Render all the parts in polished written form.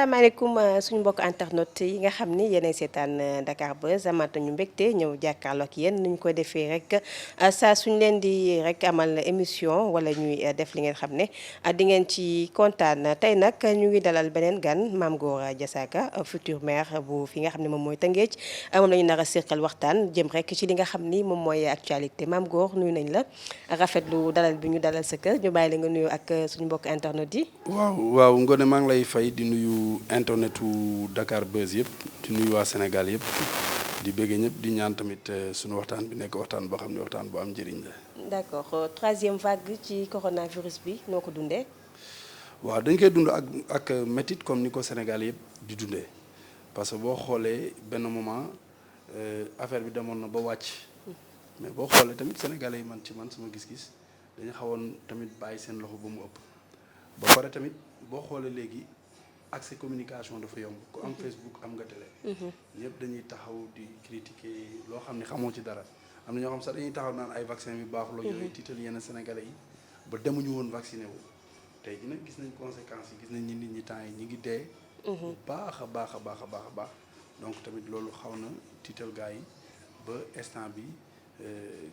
salaamaaleykum suñu mbokk internet yi nga xam ni yéenay seetaan Dakar Buzz amata ñu mbégte ñëw jàkkaarloo ak yéen ñu koy defee rek saa suñu leen di rek amal émission wala ñuy def li ngeen xam ne di ngeen ci kontaan tey nag ñu ngi dalal beneen gan Mame Gor Diazaka futur maire bu fi nga xam ne moom mooy Tëngéej moom la ñu nar a seqal waxtaan jëm rek ci li nga xam ni moom mooy actualité Mame Gor nuyu nañ la rafetlu dalal bi ñu dalal sa kër ñu bàyyi la nga nuyu ak suñu mbokk internet yi. waaw Ngoné maa ngi lay fay di nuyu internetu Dakar Buzz yëpp di nuyu waa Sénégal yëpp di bëgg ñëpp di ñaan tamit suñu waxtaan bi nekk waxtaan boo xam ne waxtaan bu am njëriñ la. d'accord troisième vague ci coronavirus bi noo ko dundee. waaw dañ koy dund ak métit comme ni ko Sénégal yëpp di dundee parce que boo xoolee benn moment affaire bi demoon na ba wàcc mais boo xoolee tamit Sénégalais yi man sama gis-gis dañu xawoon tamit bàyyi seen loxo ba mu ëpp ba pare tamit boo xoolee léegi. accès communication dafa yomb ku am Facebook am nga télé. ñëpp dañuy taxaw di critiquer loo xam ne xamoo ci dara am na ñoo xam sax dañuy taxaw naan ay vaccin bi baaxul ak yooyu tiital yenn sénégalais yi ba demuñu woon vacciné wu tey ji nag gis nañ conséquences yi gis nañ nit ñi temps yi ñi ngi dee. bu baax a baax a baax a baax a baax donc tamit loolu xaw na tiital gars yi ba instant bi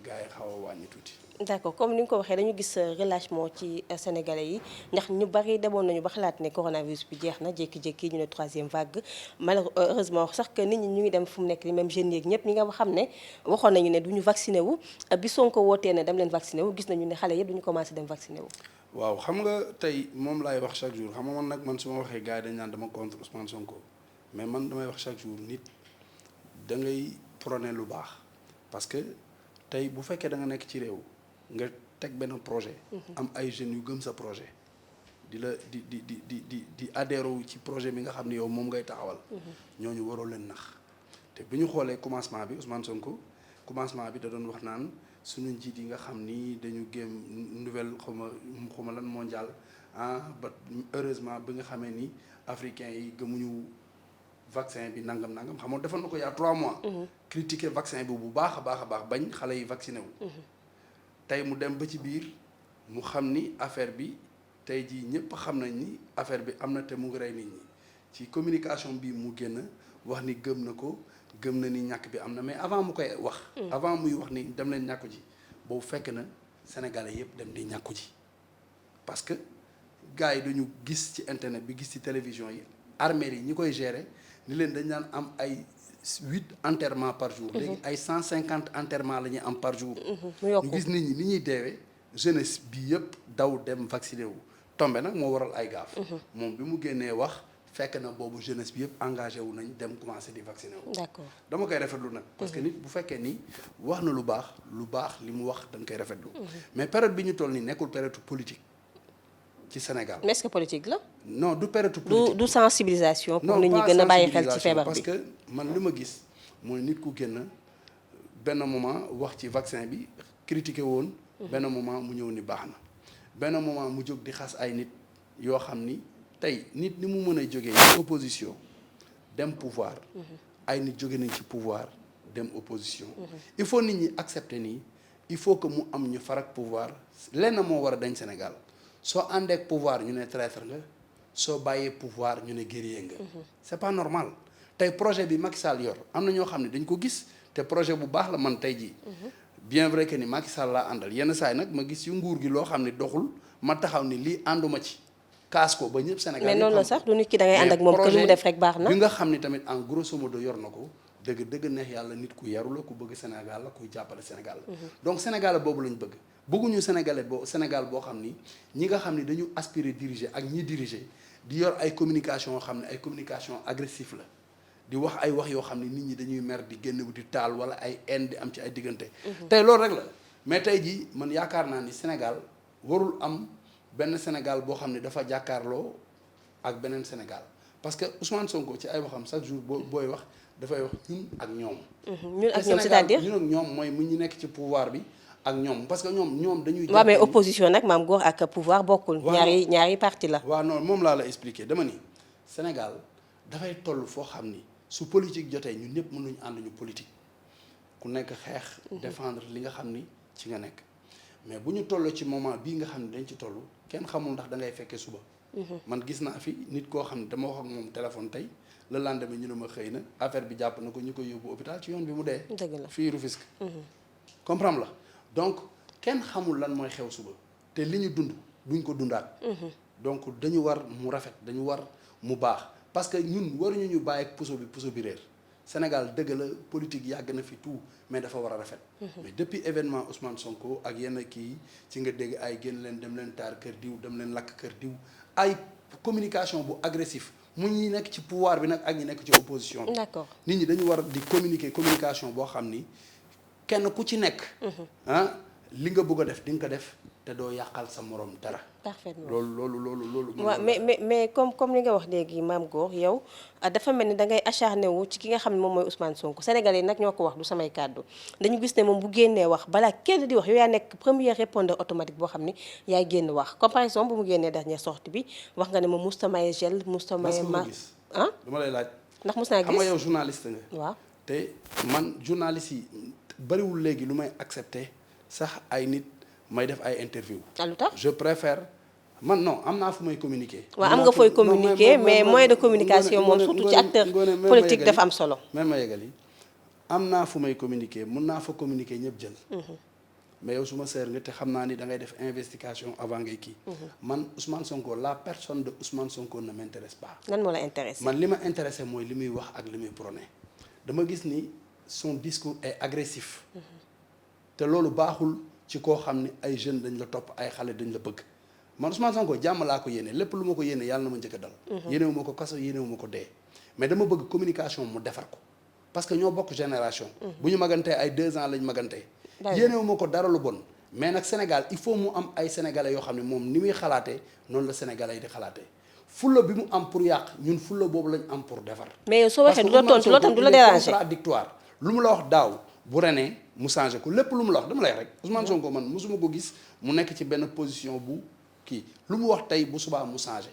gars yi xaw a wàññi tuuti. d'accord comme ni nga ko waxee dañu gis relâchement ci sénégalais yi ndax ñu bari demoon nañu ba xalaat ne coronavirus bi jeex na jékki-jékki ñu ne troisième vague malheureusement sax que nit ñi ñu ngi dem fu mu nekk ni même jeunes yeeg ñëpp ñi nga xam ne waxoon nañu ne du ñu vacciné wu bi Sonko wootee ne dem leen vacciné wu gis nañu ne xale yëpp duñu commencé dem vacciné wu. waaw xam nga tey moom laay wax chaque jour xam nga man nag man su ma waxee gars yi dañ naan dama contre Ousmane Sonko mais man damay wax chaque jour nit da ngay prôner lu baax parce que tey bu fekkee da nga nekk ci réew nga teg benn projet. am ay jeunes yu gëm sa projet di la di adhéré wu ci projet bi nga xam ne yow moom ngay taxawal. ñooñu waroo leen nax te bu ñu xoolee commencement bi Ousmane Sonko commencement bi da doon wax naan suñu njiit yi nga xam ni dañu gëm nouvelle xawma lan mondial ba heureusement bi nga xamee ni africains yi gëmuñu vaccin bi nangam xam nga defoon na ko y a 3 mois. critiquer vaccin bi bu baax a baax a baax bañ xale yi vacciné wu. tey mu dem ba ci biir mu xam ni affaire bi tey jii ñëpp xam nañ ni affaire bi am na te mu ngi rey nit ñi ci communication bi mu génn wax ni gëm na ko gëm na ni ñàkk bi am na mais avant mu koy wax. avant muy wax ni dem leen ñàkku ji boobu fekk na sénégalais yëpp dem di ñàkku ji parce que gars yi dañu gis ci internet bi gis ci télévision yi armée yi ñi koy gérer ni leen dañ daan am ay 8 enterrements par jour. léegi ay 150 enterrements la ñuy am par jour. ñu gis nit ñi ni ñuy deewee jeunesse bi yëpp daw dem vacciné wu tombé nag moo waral ay gaaf. moom bi mu génnee wax fekk na boobu jeunesse bi yëpp engagé wu nañ dem commencé di vacciné wu. d'accord dama koy rafetlu nag. parce que nit bu fekkee ni wax na lu baax li mu wax dañ koy rafetlu. mais période bi ñu toll nii nekkul période politique ci Sénégal. mais est-ce que politique la. non du période politique du sensibilisation. pour nit ñi gën a bàyyi xel ci feebar bi parce que man li ma gis mooy nit ku génn benn moment wax ci vaccin bi critiqué woon. benn moment mu ñëw ni baax na. benn moment mu jóg di xas ay nit yoo xam ni tey nit ni mu mën a jógee opposition dem pouvoir. ay nit jóge nañ ci pouvoir dem opposition. il faut nit ñi accepter nii il faut que mu am ñu farak pouvoir lenn moo war a dañ Sénégal. soo àndee ak pouvoir ñu ne traître nga soo bàyyee pouvoir ñu ne guerrier nga. c'est pas normal tey projet bi Macky Sall yor am na ñoo xam ne dañ ko gis te projet bu baax la man tey jii. bien vrai que ni Macky Sall laa àndal yenn saa yi nag ma gis yu nguur gi loo xam ne doxul ma taxaw ni lii ànduma ci kaas ko ba ñëpp Sénégal. mais noonu la sax du nit ki da ngay ànd ak moom que lu mu def rek baax na. bi nga xam ni tamit en grosso modo yor na ko dëgg neex yàlla nit ku yaru la ku bëgg Sénégal la kuy jàppale Sénégal la. donc Sénégal boobu lañ bëgg. bëgguñu Sénégal boo xam ni ñi nga xam ni dañu aspirer diriger ak ñi diriger di yor ay communication yoo xam ne ay communication agressif la di wax ay wax yoo xam ne nit ñi dañuy mer di génn di taal wala ay haine di am ci ay diggante. tey loolu rek la mais tey jii man yaakaar naa ni Sénégal warul am benn Sénégal boo xam ne dafa jàkkaarloo ak beneen Sénégal parce que Ousmane Sonko ci ay waxam chaque jour booy wax dafay wax ñun ak ñoom. ñun ak ñoom c'est-à-dire ñun ak ñoom mooy mu ñu nekk ci pouvoir bi. ak ñoom parce que ñoom dañuy. waaw mais opposition nag Mame Gor ak pouvoir bokkul. ñaari parti la. waaw non moom laa la expliquer dama ni Sénégal dafay toll foo xam ni su politique jotee ñun ñëpp mënuñu ànd ñu politique ku nekk xeex. défendre li nga xam ni ci nga nekk mais bu ñu toll ci moment bii nga xam ne dañ ci toll kenn xamul ndax da ngay fekkee suba man gis naa fi nit koo xam ne dama wax ak moom téléphone tey le lendemain ñu ne ma xëy na affaire bi jàpp na ko ñu koy yóbbu hôpital ci yoon bi mu dee. dëgg la fii Rufisque. comprendre la donc kenn xamul lan mooy xew suba te li ñu dund duñ ko dundaat. donc dañu war mu rafet dañu war mu baax parce que ñun waruñu ñu bàyyi ak puso bi réer Sénégal dëgg la politique yàgg na fi tout mais dafa war a rafet. mais depuis événement Ousmane Sonko ak yenn kii ci nga dégg ay génn leen dem leen taar kër diw dem leen lakk kër diw ay communication bu agressif mu ñi nekk ci pouvoir bi nag ak ñi nekk ci opposition bi. d'accord nit ñi dañu war di communication boo xam ni kenn ku ci nekk. li nga bëgg a def di nga ko def te doo yàqal sa morom dara. parfaitement loolu. waaw mais comme li nga wax léegi Mame Gor yow dafa mel ni da ngay acharné wu ci ki nga xam ne moom mooy Ousmane Sonko sénégalais nag ñoo ko wax du samay kàddu dañu gis ne moom bu génnee wax balaa kenn di wax yow yaa nekk premier répondeur automatique boo xam ne yaay génn wax comme par exemple bu mu génnee dernière sortie bi wax nga ne moom musta maye gel musta maye dama lay laaj. ndax mus naa gis xam nga yow journaliste nga. waaw te man journaliste yi bariwul léegi lu may accepté sax ay nit may def ay interview. lu tax je préfère man non am naa fu may communiquer. waaw am nga fooy communiquer mais moyen de communication moom surtout ci acteur politique dafa am solo. même ma yegal yi am naa fu may communiquer mun naa fa communiquer ñëpp jël. mais yow su ma seer nga te xam naa ni da ngay def investigation avant ngay kii. man Ousmane Sonko la personne de Ousmane Sonko ne m'intéresse pas. lan moo la intéressé. man li ma intéressé mooy li muy wax ak li muy prôné dama gis ni son discours est agressif. te loolu baaxul ci koo xam ni ay jeunes dañ la topp ay xale dañ la bëgg man Ousmane Sonko jàmm laa ko yéene lépp lu ma ko yéene yàlla na ma njëkk a dal. yéenewu ma ko kaso yéenewu ma ko dee. mais dama bëgg communication mu defar ko parce que ñoo bokk génération. bu ñu magantee ay 2 ans lañ magantee. yéenewu ma ko dara lu bon. mais nag Sénégal il faut mu am ay sénégalais yoo xam ne moom ni muy xalaatee noonu la sénégalais yi di xalaatee fulla bi mu am pour yàq ñun fulla boobu lañ am pour defar. mais yow soo waxee du la tontu loolu tam du la déranger contradictoire lu mu la wax daaw bu renee mu changé ko lépp lu mu la wax dama lay wax rek Ousmane Sonko man mosuma ko gis mu nekk ci benn position bu kii lu mu wax tey bu subaa mu changé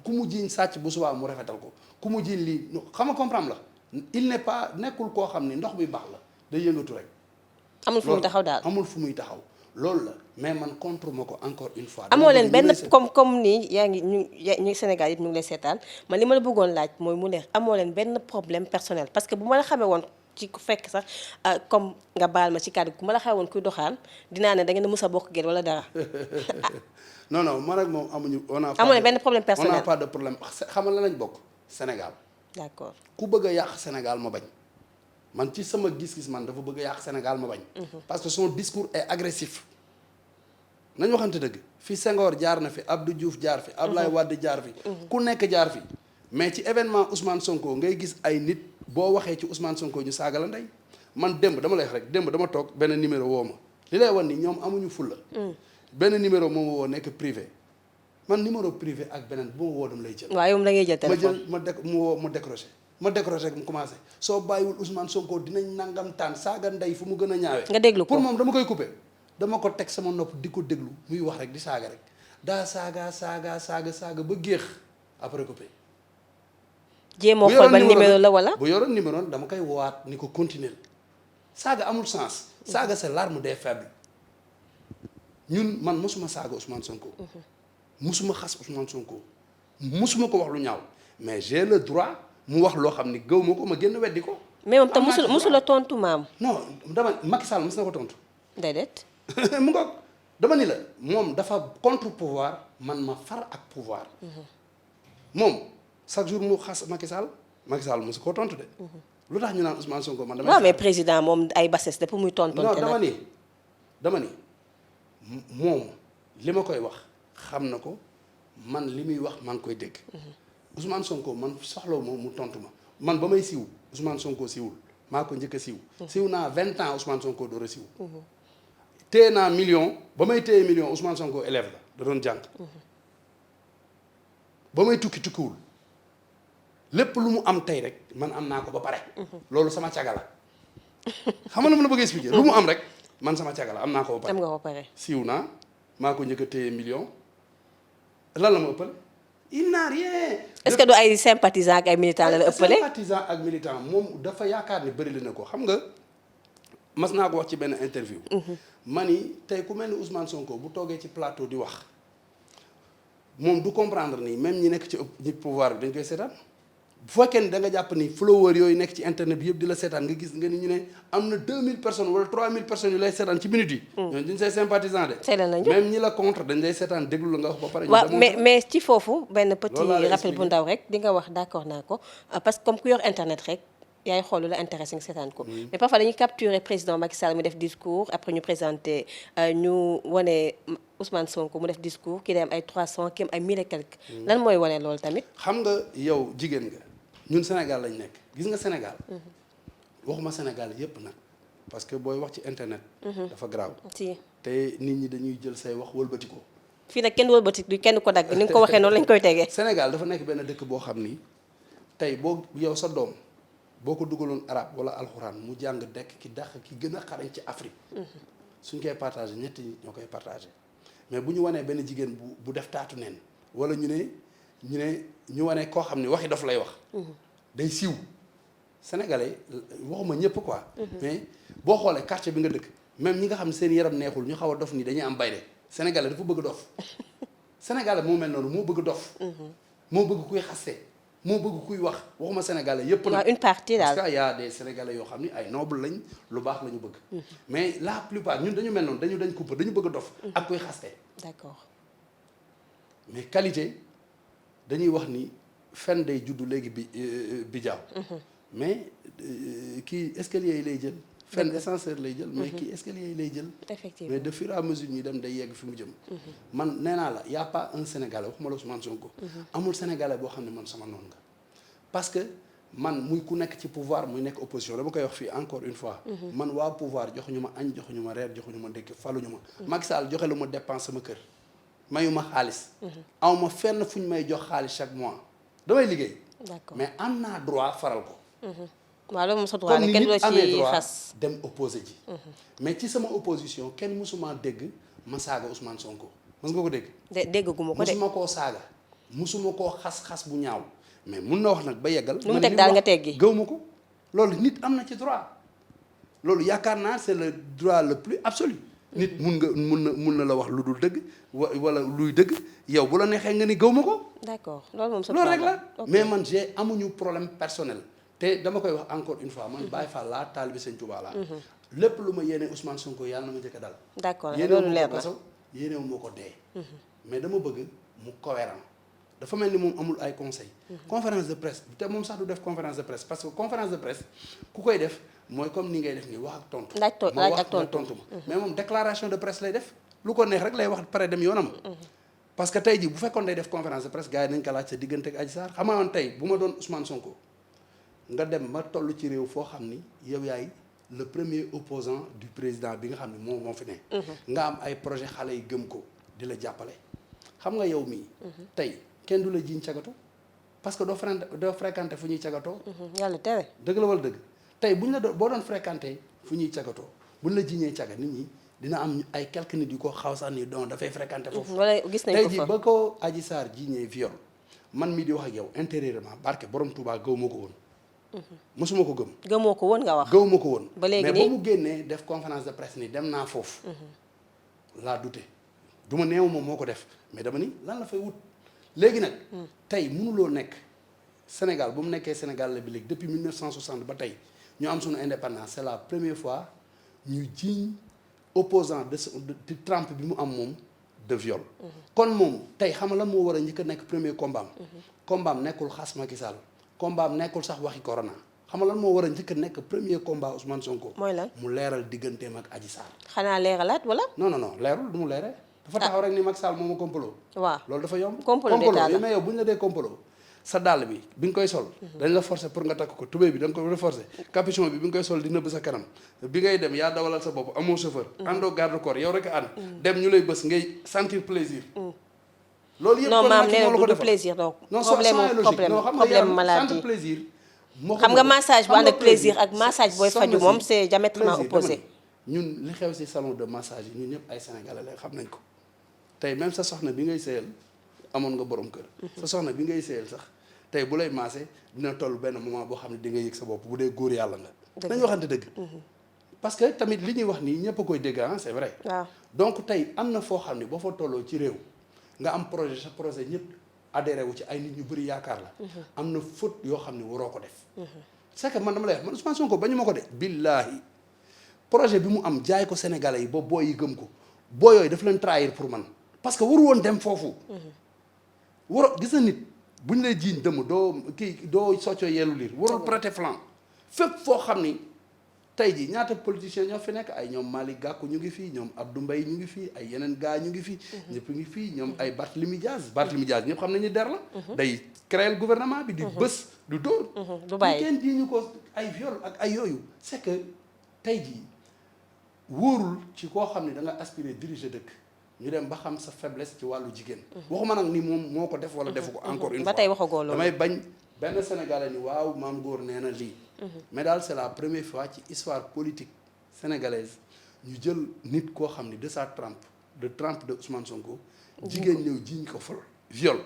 ku mu jiiñ sàcc bu subaa mu rafetal ko ku mu jiiñ lii xam nga comprendre la il n'est pas nekkul koo xam ni ndox bi baax la day yëngatu rek. amul fu muy taxaw daal amul fu muy taxaw loolu la mais man contre ma ko encore une fois. amoo leen benn comme nii yaa ngi ñu Sénégal it ñu ngi lay seetaan man li ma la bëggoon laaj mooy mu neex amoo leen benn problème personnel parce que bu ma la xamee woon ci ku fekk sax comme nga baal ma ci kàddu ku ma la xamee woon kuy doxaan dinaa ne da ngeen a mës a bokk génn wala dara. non man ak moom amuñu. amoo leen benn problème personnel on n'a pas de problème xam nga la lañ bokk Sénégal. d'accord ku bëgg a yàq Sénégal ma bañ. man ci sama gis-gis man dafa bëgg a yàq Sénégal ma bañ. parce que son discours est agressif. nañ waxante dëgg fi Senghor jaar na fi Abdou Diouf jaar fi. Abdoulaye Wade jaar fi. ku nekk jaar fi. mais ci événement Ousmane Sonko ngay gis ay nit boo waxee ci Ousmane Sonko ñu saaga la ndey man démb dama lay wax rek démb dama toog benn numéro woo ma li lay wan ni ñoom amuñu fulla benn numéro moom woo nekk privé man numéro privé ak beneen bu ma woo dama lay jël. waaw yow da ngay jël téléphone mu woo ma décroché. ma décroché rek mu commencé soo bàyyiwul Ousmane Sonko dinañ nangam taan saaga ndey fu mu gën a ñaawee. nga déglu ko pour moom dama koy coupé. dama ko teg sama nopp di ko déglu muy wax rek di saaga rek daa saaga ba géex après coupé. jéemoo xool ban numéro la wala. bu yoroon numéro dama koy woowaat ni ko continuer saaga amul sens. saaga c'est l'arme des faibles. ñun man mosuma saaga Ousmane Sonko. mosuma xas Ousmane Sonko. mosuma ko wax lu ñaaw mais j'ai le droit. mu wax loo xam ni gëw ma ko ma génn weddi ko. mais moom tam musul la tontu maam. non dama Macky Sall mos na ko tontu. déedéet. mu ngoog dama ni la moom dafa contre pouvoir man ma far ak pouvoir. moom chaque jour mu xas Macky Sall mosu koo tontu de. lu tax ñu naan Ousmane Sonko man. damay waaw mais président moom ay bassesse de pour muy tontu. non dama ni moom li ma koy wax xam na ko man li muy wax maa ngi koy dégg. Ousmane Sonko man soxlawu ma mu tontu ma man ba may siiw Ousmane Sonko siiwul maa ko njëkk a siiw. siiw naa 20 ans Ousmane Sonko door a siiw. téye naa million ba may téye million Ousmane Sonko élève la da doon jàng. ba may tukkiwul lépp lu mu am tey rek man am naa ko ba pare. loolu sama caga la xam nga lu ma la bëgg expliquer. lu mu am rek man sama caga la am naa ko ba pare. am nga ko ba pare. siiw naa maa ko njëkk a téye million lan la ma ëppal. il n'a rien. est-ce que du ay sympathisant ak ay militant la la ëppale. sympathisant ak militant moom dafa yaakaar ni bëri na ko xam nga mas naa ko wax ci benn interview. ma ni tey ku mel ni Ousmane Sonko bu toogee ci plateau di wax moom du comprendre ni même ñi nekk ci pouvoir bi dañ koy seetaan bu fekkee ni da nga jàpp ni follower yooyu nekk ci internet bi yëpp di la seetaan nga gis nga ni ñu ne am na 2000 personnes wala 3000 personnes yu lay seetaan ci minutes yi. ñooñu duñ say sympathisant de. même ñi la contre dañ lay seetaan déglu la nga wax ba pare. waaw mais ci foofu benn petit rappel bu ndaw rek di nga wax d'accord naa ko parce que comme ku yor internet rek. yaay xool lu la intéressé nga seetaan ko mais parfois dañuy capturer président Macky Sall mu def discours après ñu présenté ñu wane Ousmane Sonko mu def discours ki dem ay 300 ki am ay 1000 et quelques. lan mooy wane loolu tamit. xam nga yow jigéen nga ñun Sénégal lañ nekk gis nga Sénégal. waxuma Sénégal yépp nag parce que booy wax ci internet. dafa grave. si te nit ñi dañuy jël say wax wëlbati ko. fii nag kenn wëlbati du kenn ko dagg ni nga ko waxee noonu lañ koy tegee. Sénégal dafa nekk benn dëkk boo xam ni tey boo yow sa doom. boo ko dugaloon arabe wala alxuraan mu jàng dekk ki dàq ki gën a xarañ ci Afrique suñ koy partagé ñetti nit ñoo koy partagé mais bu ñu wanee benn jigéen bu def taatu neen wala ñu wane koo xam ne waxi dof lay wax day siiw sénégalais waxuma ñëpp quoi mais boo xoolee quartier bi nga dëkk même ñi nga xam ne seen yaram neexul ñu xaw a dof nii dañuy am bayre sénégalais dafa bëgg dof sénégalais moo mel noonu moo bëgg dof moo bëgg kuy xaste moo bëgg kuy wax waxuma sénégalais yépp nag une partie daal parce que y a des sénégalais yoo xam ni ay noble lañ lu baax la ñu bëgg mais la plupart ñun dañu mel noonu dañ kuppa dañu bëgg dof ak kuy xaste d'accord mais qualité dañuy wax ni fen day juddu léegi bi jaaw mais kii escalier yi lay jël fen ascenseur lay jël mais kii escalier yi lay jël effectivement mais de fur et à mesure ñuy dem day yegg fi mu jëm man nee naa la y a pas un sénégalais waxuma la Ousmane Sonko amul sénégalais boo xam ne man sama noonu nga parce que man muy ku nekk ci pouvoir muy nekk opposition dama koy wax fii encore une fois man waa pouvoir joxuñu ma añ joxuñu ma reer joxuñu ma ndékki faluñu ma Macky Sall joxe lu ma dépense sama kër mayu ma xaalis aw ma fenn fu ñu may jox xaalis chaque mois damay liggéey d'accord mais am naa droit faral ko waaw loolu moom sa droit comme kenn ni doo nit amee ci droit xas. dem opposé ji mais ci sama opposition kenn musuma dégg ma saaga Ousmane Sonko mës nga ko dégg dégguma ko de. musuma koo saaga musuma koo xas-xas bu ñaaw mais mun na wax nag ba yeggal lu mu teg daal nga teggi gëw ma ko loolu nit am na ci droit loolu yaakaar naa c'est le droit le plus absolu nit mun na la wax lu dul dëgg wala luy dëgg yow bu la neexee nga ni gëw ma ko d'accord loolu moom sa loolu droit rek la ok. mais man amuñu problème personnel te dama koy wax encore une fois man Baye Fall laa taalibe Sëñ Tuubaa laa lépp lu ma yéene Ousmane Sonko yàlla na ma njëkk a dal d'accord yéenewu loolu ma leer ko na. kaso yéenewu ma ko dee mais dama bëgg mu cohérent dafa mel ni moom amul ay conseil conférence de presse te moom sax du def conférence de presse parce que conférence de presse ku koy def mooy comme ni ngay def nii wax ak tontu ma laaj wax ak nga tontu. tontu ma mais moom déclaration de presse lay def lu ko neex rek lay wax pare dem yoonam parce que tey jii bu fekkoon day def conférence de presse gars yi nañ ko laaj sa diggante ak Adji Sarr xam nga woon tey bu ma doon Ousmane Sonko nga dem ma toll ci réew foo xam ni yow yaay le premier opposant du président bi nga xam ne moom moo fi ne nga am ay projet xale yi gëm ko di la jàppale xam nga yow mii tey kenn du la jiiñ cagato parce que doo fréquenté fu ñuy cagatoo yàlla tere. dëgg la wala dëgg tey buñ la boo doon fréquenté fu ñuy cagatoo buñ la jiiñee caga nit ñi dina am ay quelques nit yu ko xaw sax ni donc dafay fréquenté foofu wala gis nañ tey ko jii fa. ba ko Adji Sarr jiiñee viol man mii di wax ak yow intérieurement barke borom Touba gëw ma ko woon mosuma ko gëm gëmoo ko woon nga wax. gëw ma ko woon ba léegi mais nii ba mu génnee def conférence de presse ni dem naa foofu laa dute du ma neew moom moo ko def mais dama ni lan la fay wut léegi nag tey mënuloo nekk Sénégal bu mu nekkee Sénégal la bi léegi depuis 1960 ba tey ñu am suñu indépendance c'est la première fois ñu jiiñ opposant de Trump bi mu am moom de viol kon moom tey xam nga lan moo war a njëkk a nekk premier combat am combat am nekkul xas Macky Sall combat am nekkul sax waxi corona xam nga lan moo war a njëkk a nekk premier combat Ousmane Sonko mooy lan mu leeral digganteem ak Adji Sarr xanaa leeralaat wala. non leerul du mu leeree dafa taxaw rek ni Macky Sall moom a complot waaw loolu dafa yomb complot d'état la. mais yow bu ñu la dee complot sa dàll bi nga koy sol dañ la forcer pour nga takk ko tubéy bi da nga ko forcer capuchon bi nga koy sol di nëbb sa kanam bi ngay dem yaa dawalal sa bopp amoo chauffeur àndoo garde corps yow rek a ànd dem ñu lay bës ngay sentir plaisir loolu yëpp non kon maam Macky nee moo la na ko du defal plaisir donc. non problème sans logique problème non xam nga problème yaram maladie. sentir plaisir moo ko xam nga moom. massage bu Xam ànd nga ak plaisir ak plaisir, massage booy soxna faju si, moom c'est diamétralement plaisir, dama opposé. ne ñun li xew ci salon de massage yi ñun ñëpp ay sénégalais la xam nañ ko tey même sa soxna bi ngay sëyal amoon nga borom kër sa soxna bi ngay sëyal sax tey bu lay massé dina toll benn moment boo xam ne di nga yëg sa bopp bu dee góor yàlla nga nañ waxante dëgg parce que tamit li ñuy wax nii ñëpp a koy dégg ah c'est vrai waaw donc tey am na foo xam ne boo fa tolloo ci réew nga am projet sa projet ñëpp adhéré wu ci ay nit ñu bëri yaakaar la. am na faute yoo xam ne waroo ko def. c'est que man dama lay wax man Ousmane Sonko bañu ma ko de. billaahi projet bi mu am jaay ko Sénégalais yi ba booy yi gëm ko boo yooyu daf leen trahir pour man parce que waru woon dem foofu. waroo gis na nit bu ñu lay jiiñ dëmm doo soccoo yeelu liir warul prêter flanc fépp foo xam ni tey jii ñaata politiciens ñoo fi nekk ay ñoom Malick Gakou ñu ngi fii ñoom Abdou Mbaye ñu ngi fii ay yeneen gars ñu ngi fii ñëpp ngi fii ñoom ay Barthélémy Diaz ñëpp xam nañu der la day créer le gouvernement bi di bës du dóor du bàyyi kenn jiiñu ko ay viol ak ay yooyu c'est que tey jii wóorul ci koo xam ne da nga aspirer diriger dëkk ñu dem ba xam sa faiblesse ci wàllu jigéen waxuma nag ni moom moo ko def wala defu ko encore une fois ba tey waxagoo loolu damay bañ benn Sénégalais ni waaw maam góor nee na lii mais daal c'est la première fois ci histoire politique sénégalaise ñu jël nit koo xam ni de sa trempe de Ousmane Sonko jigéen ñëw jiiñ ko fol viol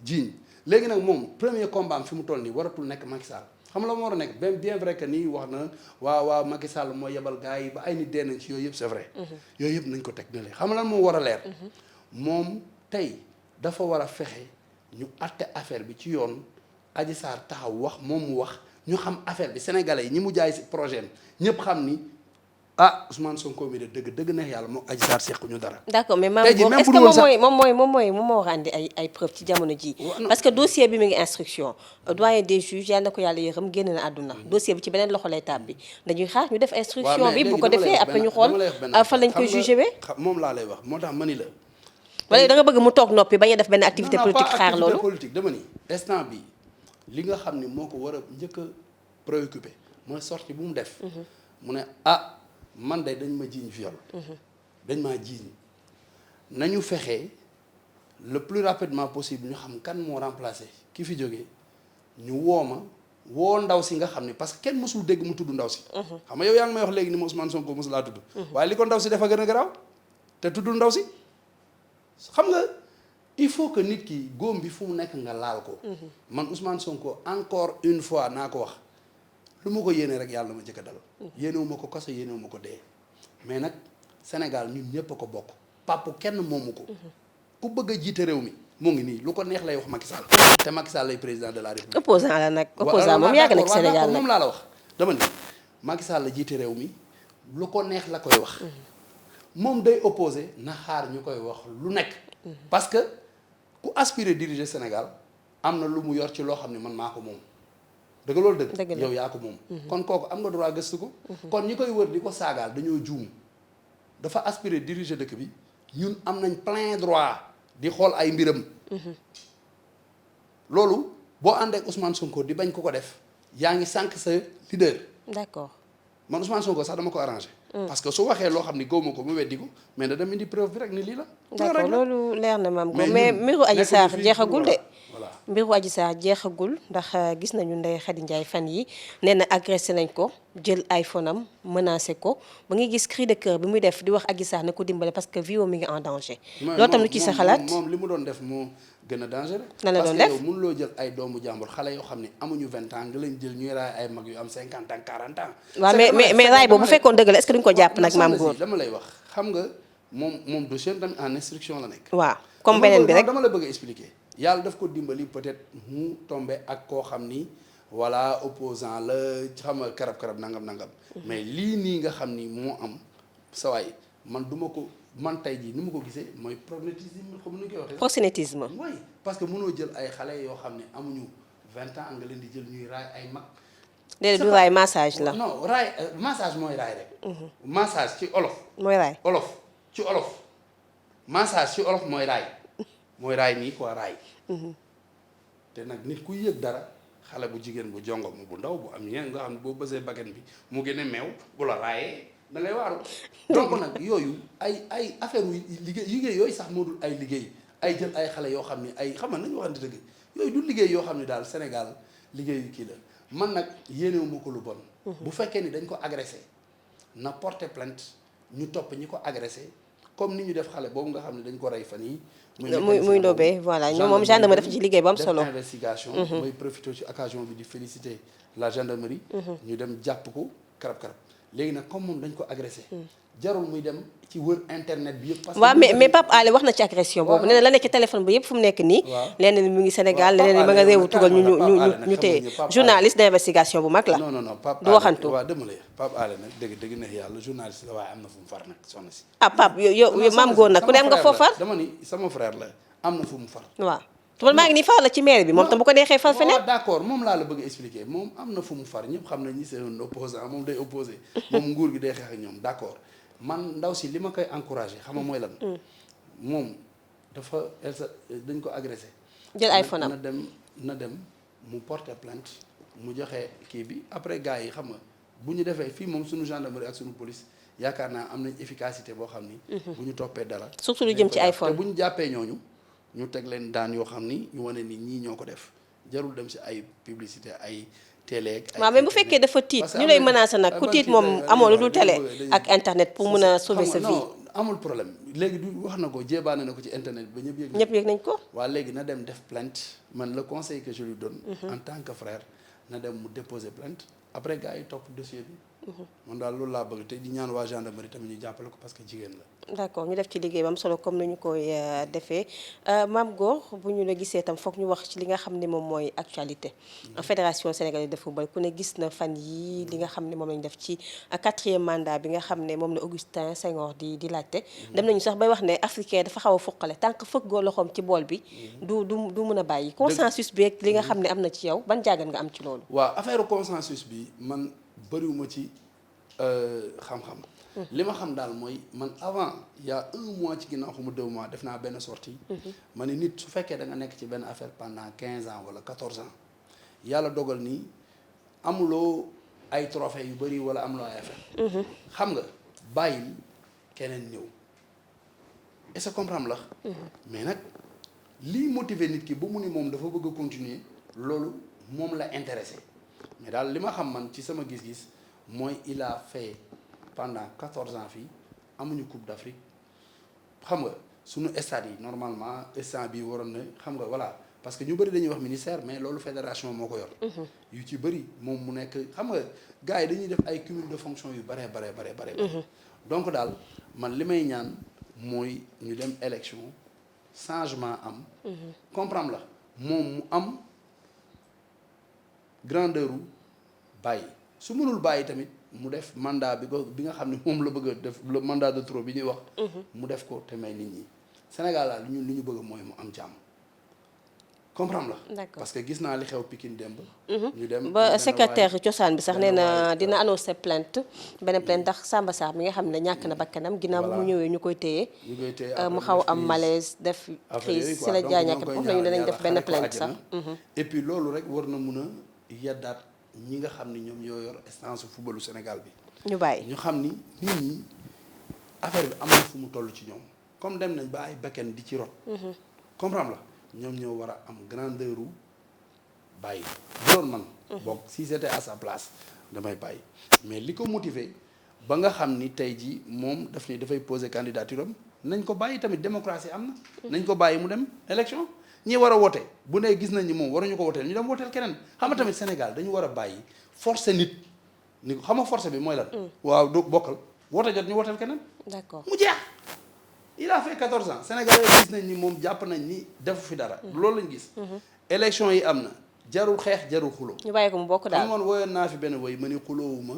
jiiñ léegi nag moom premier combat am fi mu toll nii waratul nekk Macky Sall xam nga la moo war a nekk bien vrai que nii wax na waaw Macky Sall moo yebal gars yi ba ay nit dee nañ ci yooyu yëpp c'est vrai yooyu yëpp nañ ko teg ne le xam nga lan moo war a leer moom tey dafa war a fexe ñu atte affaire bi ci yoon Adji Sarr taxaw wax moom mu wax ñu xam affaire bi sénégalais yi ñi mu jaay si projet am ñëpp xam ni Ousmane Sonko mi de dëgg neex yàlla moom Adji Sarr seq ñu dara. d'accord mais maam boobu est-ce que moom moo war a andi ay preuve ci jamono ji parce que dossier bi mi ngi instruction doyen des juges yàlla na ko yàlla yërëm génn na àdduna dossier bi ci beneen loxo lay tàbb bi dañuy xaar ñu def instruction bi bu ko defee après ñu xool fan lañ koy jugé wee moom laa lay wax moo tax ma ni la wala da nga bëgg mu toog noppi bañ a def benn activité politique xaar loolu politique dama ni instant bi li nga xam ni moo ko war a njëkk a préoccupé mooy sortie bu mu def mu ne man de dañ ma jiiñ viol dañ maa jiiñ nañu fexe le plus rapidement possible ñu xam kan moo remplacé ki fi jógee ñu woo ndaw si nga xam ni parce que kenn mësul dégg mu tudd ndaw si xam nga yow yaa ngi may wax léegi ni ma Ousmane Sonko mësul laa tudd waaye li ko ndaw si dafa gën a garaaw te tuddul ndaw si xam nga il faut que nit ki góom bi fu mu nekk nga laal ko man Ousmane Sonko encore une fois naa ko wax lu ma ko yéene rek yàlla ma njëkk a dal yéenewu ma ko kaso yéenewu ma ko dee mais nag Sénégal ñun ñëpp a ko bokk pàpp kenn moomu ko ku bëgg a jiite réew mi mu ngi nii lu ko neex lay wax Macky Sall te Macky Sall lay président de la République opposant la nag opposant moom yàgg nag Sénégal moom laa la wax dama ni Macky Sall la jiite réew mi lu ko neex la koy wax moom day opposé na xaar ñu koy wax lu nekk parce que ku aspirer diriger Sénégal am na lu mu yor ci loo xam ne man maa ko moom dëgg loolu dëgg yow yaa ko moom kon kooku am nga droit gëstu ko kon ñi koy wër di ko saagaal dañoo juum dafa aspirer diriger dëkk bi ñun am nañ plein droit di xool ay mbiram loolu boo àndee ak Ousmane Sonko di bañ ko def yaa ngi sànq sa leader d'accord man Ousmane Sonko sax dama ko arrangé parce que su waxee loo xam ni gëwuma ko mu weddi ko mais na dem indi preuve bi rek ni lii la d'accord loolu leer na maam mais mbiru Adji Sarr jeexagul de mbiru Adji Sarr jeexagul ndax gis nañu Ndeye Khady Ndiaye fan yi nee na agressé nañ ko jël iPhone am menacé ko ba ngi gis cri de cœur bi muy def di wax Adji Sarr na ko dimbale parce que vie mi ngi en danger loolu tam lu ci sa xalaat moom li mu doon def moo gën a danger lan la doon def parce que yow mënuloo jël ay doomu jàmbur xale yoo xam ne amuñu 20 ans nga leen jël ñuy raay ay mag yu am 50 ans 40 ans waaw mais raay boobu bu fekkoon dëgg la est-ce que duñ ko jàpp nag maam góor dama lay wax xam nga moom dossier tamit en instruction la nekk waaw comme beneen bi rek dama la bëgg a expliquer yàlla daf ko dimbali peut-être mu tombé ak koo xam ni voilà opposant la xam nga karab nangam mais lii nii nga xam ni moo am sa waay man duma ko man tey jii ni ma ko gisee mooy proxénétisme xam nu koy waxee proxénétisme oui parce que mënoo jël ay xale yoo xam ne amuñu 20 ans nga leen di jël ñuy raay ay mag déedéet du raay massage la non raay massage mooy raay rek massage ci olof mooy raay ci olof massage ci olof mooy raay nii quoi raay te nag nit ku yëg dara xale bu jigéen bu jongo bu ndaw bu am ñeen nga xam ne boo bësee bakken bi mu gën a meew bu la raayee da ngay waaru donc nag yooyu ay affaire yu liggéey yooyu sax moo dul ay liggéey ay jël ay xale yoo xam ne ay xam nga nañu waxante dëgg yooyu du liggéey yoo xam ne daal Sénégal liggéeyu kii la man nag yéenewu ma ko lu bon bu fekkee ni dañ ko agressé na porter plainte ñu topp ñi ko agressé comme ni ñu def xale boobu nga xam ne dañ ko rey fan yi muy ndóobee voilà ñoom moom gendarmerie def ci liggéey bu am solo def investigation mooy profité ci occasion bi di féliciter la gendarmerie ñu dem jàpp ko karab léegi nag comme moom dañ ko agressé. jarul muy dem ci wër internet bi yëpp. parce que waaw mais Pape Alé wax na ci agression boobu nee na la nekk ci téléphone bi yëpp fu mu nekk nii. waaw leneen mu ngi Sénégal leneen ma nga réewu tugal ñu téye journaliste d'investigation bu mag la. non Pape du waxantu waaw dama lay Pape Alé nag dëgg neex yàlla journaliste la waaye am na fu mu far nag soxna si. ah Pape yow maam góor nag ku dem nga foofu far. dama ni sama frère la am na fu mu far. waaw man maa ngi nii far la ci maire bi moom tam bu ko neexee far feneen. waaw d'accord moom laa la bëgg a expliquer moom am na fu mu far ñëpp xam nañ ni c'est un opposant moom day opposé moom nguur gi day xeex ak ñoom d'accord man ndaw si li ma koy encouragé xam nga mooy lan. moom dafa dañ ko agressé. jël iPhone am na dem mu porter plainte mu joxe kii bi après gars yi xam nga bu ñu defee fii moom suñu gendarmerie ak suñu police yaakaar naa am nañ efficacité boo xam ni. bu ñu toppee dara. surtout lu jëm ci iPhone te bu ñu jàppee ñooñu ñu teg leen daan yoo xam ni ñu wane ni ñii ñoo ko def jarul dem si ay publicité ay. télé ak waaw mais bu fekkee dafa tiit ñu lay menacé nag ku tiit moom amoo lu dul télé ak internet pour mën a sauver sa vie. non amul problème léegi du wax na ko jébaane na ko ci internet ba ñëpp yëg nañ ko. waaw léegi na dem def plainte man le conseil que je lui donne. en tant que frère na dem mu déposer plainte après gars yi topp dossier bi. man daal loolu laa bëgg te di ñaan waa gendarmerie tamit ñu jàppale ko parce que jigéen la. d'accord ñu def ci liggéey bam solo comme ni ñu koy defee Mame Gor bu ñu la gisee tam foog ñu wax ci li nga xam ne moom mooy actualité. fédération sénégalaise de football ku ne gis na fan yii li nga xam ne moom lañu def ci 4e mandat bi nga xam ne moom la Augustin Senghor di laajte. dem nañu sax bay wax ne africain dafa xaw a fuqale tant que fëggoo loxoom ci bool bi. du mën a bàyyi. consensus bi ak li nga xam ne am na ci yow ban jàngat nga am ci loolu. waaw affaire consensus bi man bëriwuma ci xam-xam. li ma xam daal mooy man avant il y a 1 mois ci ginnaaw xamu 2 mois def naa benn sortie ma ne nit su fekkee da nga nekk ci benn affaire pendant 15 ans wala 14 ans yàlla dogal nii amuloo ay trophée yu bëri wala amuloo ay affaire xam nga bàyyil keneen ñëw est-ce que comprendre la mais nag lii motiver nit ki ba mu ni moom dafa bëgg a continuer loolu moom la intéressé mais daal li ma xam man ci sama gis-gis mooy il a fait pendant 14 ans fii amuñu coupe d'Afrique xam nga suñu stade yi normalement stade bi waroon na xam nga voilà parce que ñu bëri dañuy wax ministère mais loolu fédération moo ko yor. yu ci bëri moom mu nekk xam nga gars yi dañuy def ay cumul de fonction yu bare. donc daal man li may ñaan mooy ñu dem élection changement am. comprendre la moom mu am grandeur u bàyyi su mënul bàyyi tamit. mu def mandat bi nga xam ne moom la bëgg a def le mandat de trop bi ñuy wax. mu def ko te may nit ñi Sénégal daal li ñu bëgg mooy mu am jàmm comprendre la. d'accord parce que gis naa li xew Pikine démb. ñu dem ba secrétaire cosaan bi sax nee na dina annoncer plainte benn plainte ndax Samba Sarr mi nga xam ne ñàkk na bakkanam ginnaaw bu mu ñëwee ñu koy téye. mu xaw am malaise def crise si la jaay ñàkk wax nañu danañ def benn plainte sax. et puis loolu rek war na mun a yeddaat ñi nga xam ni ñoom yoo yor instance footballu Sénégal bi. ñu bàyyi ñu xam ni nit ñi affaire bi am na fu mu toll ci ñoom comme dem nañ ba ay bekken di ci rot. comprendre la ñoom ñoo war a am grandeur u bàyyi. bu doon man. boog si j'étais à sa place damay bàyyi mais li ko motiver ba nga xam ni tey jii moom daf ni dafay poser candidature am nañ ko bàyyi tamit démocratie am na. nañ ko bàyyi mu dem élection. ñi war a wote bu nee gis nañ ni moom waruñu ko woteel ñu dem woteel keneen xam nga tamit Sénégal dañu war a bàyyi forcer nit ni ko xam nga forcer bi mooy lan. waaw du bokkal wote jot ñu woteel keneen. d'accord mu jeex. il a fait 14 ans Sénégal gis nañ ni moom jàpp nañ ni defu fi dara. loolu lañ gis. élection yi am na jarul xeex jarul xuloo. ñu bàyyi ko mu bokk daal xam nga man woyoon naa fi benn woy ma ni xuloowuma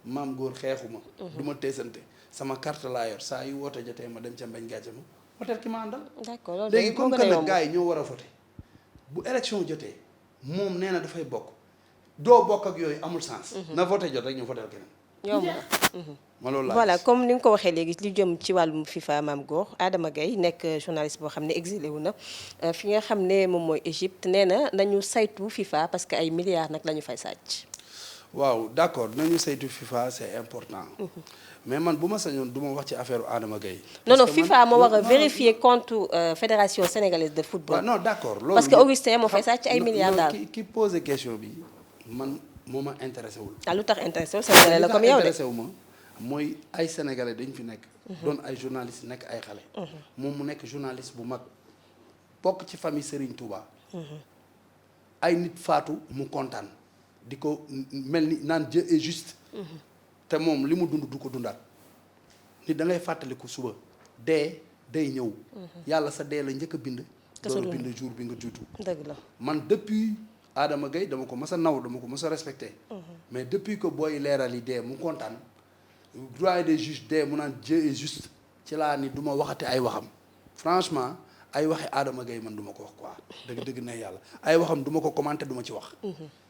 Mame Gor xeexuma. du ma teesante sama carte laa yor saa yu woote jotee ma dem ca mbañ gàcce ma. hôtel ki ma àndal. d'accord loolu léegi comme que nag gars yi ñoo war a voté bu élection jotee moom nee na dafay bokk doo bokk ak yooyu amul sens. na voté jot rek ñu voté keneen. yomb ma loolu laa voilà comme ni nga ko waxee léegi li jëm ci wàllum FIFA Mame Gor Adama Gaye nekk journaliste boo xam ne exilé wu na fi nga xam ne moom mooy Égypte nee na nañu saytu FIFA parce que ay milliards nag la ñu fay sàcc. waaw d'accord nañu saytu FIFA c'est important. mais man bu ma sañoon du ma wax ci affaire Adama Gaye. non FIFA moo war a vérifier compte fédération sénégalaise de football. non d'accord loolu parce que Augustin moo fay sàcc ay milliards daal. ki posé question bi man moo ma intéressé wul. lu tax intéressé wul sénégalais la comme yow de. intéressé wu ma mooy ay sénégalais dañ fi nekk. doon ay journalistes nekk ay xale. moom mu nekk journaliste bu mag bokk ci famille Serigne Touba. ay nit faatu mu kontaan di ko mel ni naan Dieu est juste. te moom li mu dund du ko dundaat nit da ngay fàttaliku suba dee day ñëw. yàlla sa dee la njëkk a bind. door a bind jour bi nga juddu. dëgg la man depuis Adama Gaye dama ko mës a naw dama ko mës a respecté. mais depuis que booy leeral yi dee mu kontaan doyen des juges dee mu naan Dieu est juste ci laa ni du ma waxate ay waxam franchement ay waxi Adama Gaye man du ma ko wax quoi dëgg-dëgg na yàlla ay waxam du ma ko commenté du ma ci wax.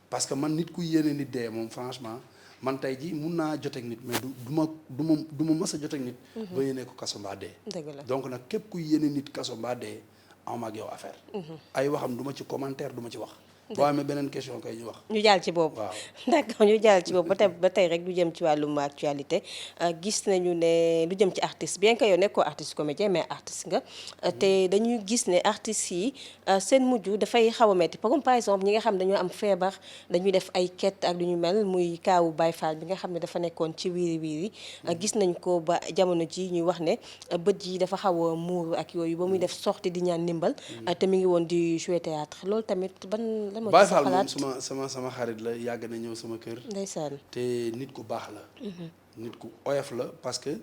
parce que man nit ku yéene nit dee moom franchement man tey jii mun naa joteeg nit mais du ma mës a joteeg nit. ba yéene ko kaso mbaa dee. dëgg la donc nag képp ku yéene nit kaso mbaa dee am ak yow affaire. ay waxam du ma ci commentaire du ma ci wax. boo amee beneen question kay ñu wax. ñu jàll ci boobu. waaw d'accord ñu jàll ci boobu ba tey rek lu jëm ci wàllum actualité gis nañu ne lu jëm ci artiste bien que yow nekkoo artiste comédien mais artiste nga te dañuy gis ne artistes yi seen mujj dafay xaw a metti comme par exemple ñi nga xam dañoo am feebar dañuy def ay quête ak lu ñu mel muy kaawu Baye Fall bi nga xam ne dafa nekkoon ci wiiri wiiri gis nañ ko ba jamono ji ñuy wax ne bët yi dafa xaw a muuru ak yooyu ba muy def sortie di ñaan ndimbal te mi ngi woon di jouer théâtre loolu tamit ban. Baye Fall moom sama xarit la yàgg na ñëw sama kër. ndeysaan te nit ku baax la. nit ku oyof la parce que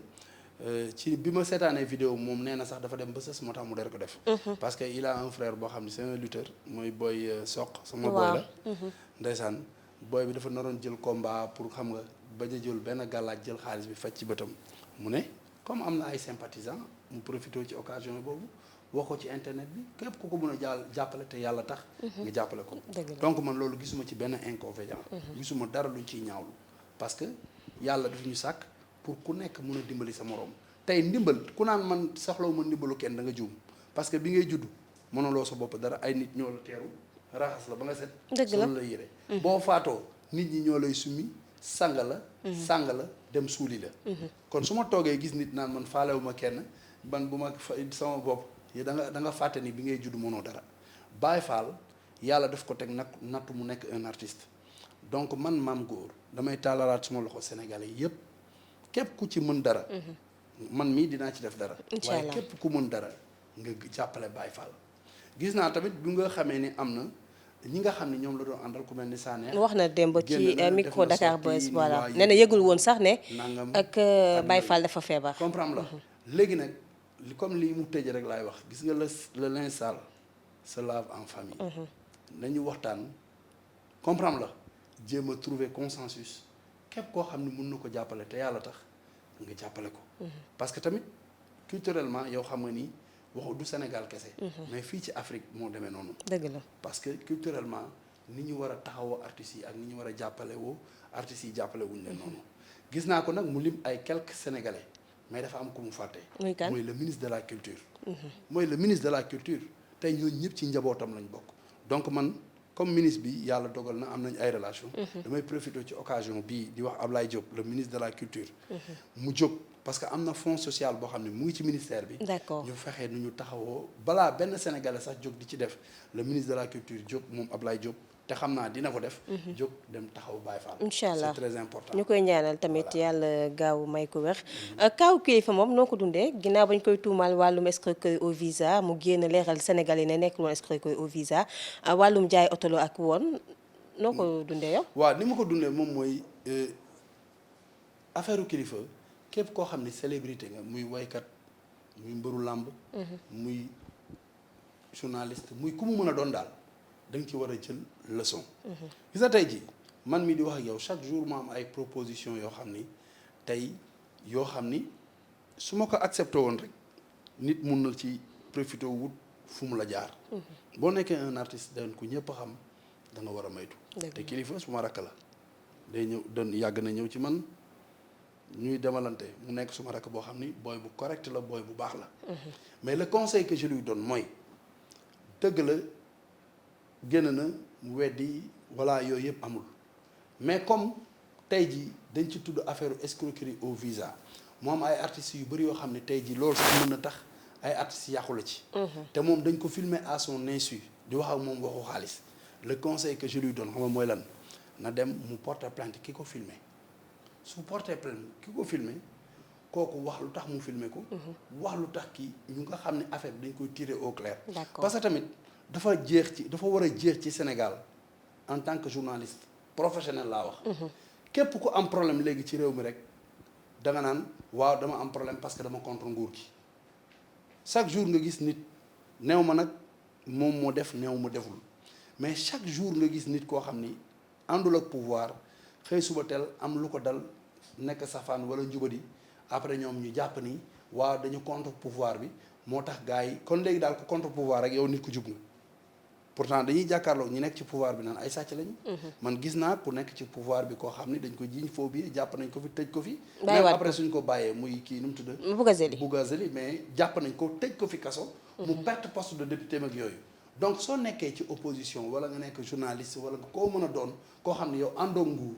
ci bi ma seetaanee vidéo moom nee na sax dafa dem ba sës moo tax mu der ko def. parce que il a un frère boo xam ne c'est un lutteur mooy booy soq. sama booy la. ndeysaan booy bi dafa naroon jël combat pour xam nga bañ a jël benn gàllaaj jël xaalis bi faj ci bëtam mu ne comme am na ay sympathisants mu profité ci occasion boobu. wax ko ci internet bi képp ku ko mën a jàppale te yàlla tax. nga jàppale ko. donc man loolu gisuma ci benn inconvénient. gisuma dara luñ ciy ñaawlu. parce que yàlla daf ñu sàkk pour ku nekk mën a dimbali sa moroom tey ndimbal ku naan man soxlawu ma ndimbalu kenn da nga juum parce que bi ngay judd mënuloo sa bopp dara ay nit ñoo la teeru raxas la ba nga set. dëgg la la yére boo faatoo nit ñi ñoo lay summi sang la. sang la dem suuli la. kon su ma toogee gis nit naan man faalewu ma kenn man bu ma sama bopp. da nga fàtte ni bi ngay judd mënoo dara Baye Fall yàlla daf ko teg nattu mu nekk un artiste donc man Mame Goor damay tàllalaat suma loxo sénégalais yépp képp ku ci mën dara man mii dinaa ci def dara waaye képp ku mën dara nga jàppale Baye Fall gis naa tamit bi nga xamee ni am na ñi nga xam ne ñoom la doon àndal ku mel ni Sané wax na démb ci micro Dakar Buzz voilà nee na yëgul woon sax ne ak Baye Fall dafa feebar comprendre la léegi nag comme lii mu tëj rek laay wax gis nga le linge sale se lave en famille. nañu waxtaan comprendre la jéem a trouver consensus képp koo xam ne mën na ko jàppale te yàlla tax nga jàppale ko. parce que tamit culturellement yow xam nga ni waxu du Sénégal kese. mais fii ci Afrique moo demee noonu. dëgg la parce que culturellement ni ñu war a taxawoo artistes yi ak ni ñu war a jàppale woo artistes yi jàppale wuñ leen noonu. gis naa ko nag mu lim ay quelques sénégalais. mais dafa am ku mu fàtte. mooy le ministre de la culture. mooy le ministre de la culture tey ñooñu ñëpp ci njabootam lañ bokk. donc man comme ministre bi yàlla dogal na am nañ ay relation damay profité ci occasion bii di wax Ablaye Diop le ministre de la culture. mu jóg parce que am na fonds social boo xam ne mu ngi ci ministère bi. d'accord ñu fexe nu ñu taxawoo balaa benn sénégalais sax jóg di ci def le ministre de la culture jóg moom Ablaye Diop. te xam naa dina ko def. jóg dem taxaw Baye Fall. incha allah c'est très important. ñu koy ñaanal tamit yàlla gaaw may ko wér. kaaw Kilifeu moom noo ko dundee ginnaaw bañ koy tuumaal wàllum escroquerie au visa mu génn leeral Sénégal yi ne nekkul woon escroquerie au visa wàllum jaay otolo ak woon noo ko dundee yow. waaw ni ma ko dundee moom mooy affaire Kilifeu képp koo xam ne célébrité nga muy waykat muy mbëru làmb. muy journaliste muy ku mu mën a doon daal. da nga ci war a jël leçon. gis nga tey ji man mi di wax ak yow chaque jour ma am ay proposition yoo xam ni tey yoo xam ni su ma ko accepté woon rek nit mun na ci profité wut fu mu la jaar. boo nekkee un artiste dañ ko ñëpp xam da nga war a maytu. te Kilifeu su ma rakk la day ñëw doon yàgg na ñëw ci man ñuy demalante mu nekk suma rakk boo xam ni booy bu correct la booy bu baax la. mais le conseil que je lui donne mooy dëgg la. génn na mu weddi voilà yooyu yëpp amul mais comme tey jii dañ ci tudd affaire escroquerie au visa mu am ay artistes yu bëri yoo xam ne tey jii loolu sax mën na tax ay artistes yàqu la ci. te moom dañ ko filmer à son insu di wax ak moom waxu xaalis le conseil que je lui donne xam nga mooy lan na dem mu porter plainte ki ko filmer su porter plainte ki ko filmer kooku wax lu tax mu filmer ko. wax lu tax kii ñu nga xam ne affaire bi dañ koy tirer au clair. parce que tamit. dafa war a jeex ci Sénégal en tant que journaliste professionnel laa wax. képp ku am problème léegi ci réew mi rek da nga naan waaw dama am problème parce que dama contre nguur gi chaque jour nga gis nit néew ma nag moom moo def néew ma deful mais chaque jour nga gis nit koo xam ni àndul ak pouvoir xëy suba teel am lu ko dal nekk safaan wala njubadi après ñoom ñu jàpp ni waaw dañu contre pouvoir bi moo tax gars yi kon léegi daal ko contre pouvoir rek yow nit ku jub nga pourtant dañuy jàkkaarloo ñu nekk ci pouvoir bi naan ay sàcc lañu. man gis naa ku nekk ci pouvoir bi koo xam ni dañ ko jiiñ faux billet jàpp nañ ko fi tëj ko fi. même après suñ ko bàyyee muy kii nu mu tudd. Bougazeli mais jàpp nañ ko tëj ko fi kaso. mu perte poste de député mag yooyu. donc soo nekkee ci opposition wala nga nekk journaliste wala koo mën a doon koo xam ne yow àndoo nguur.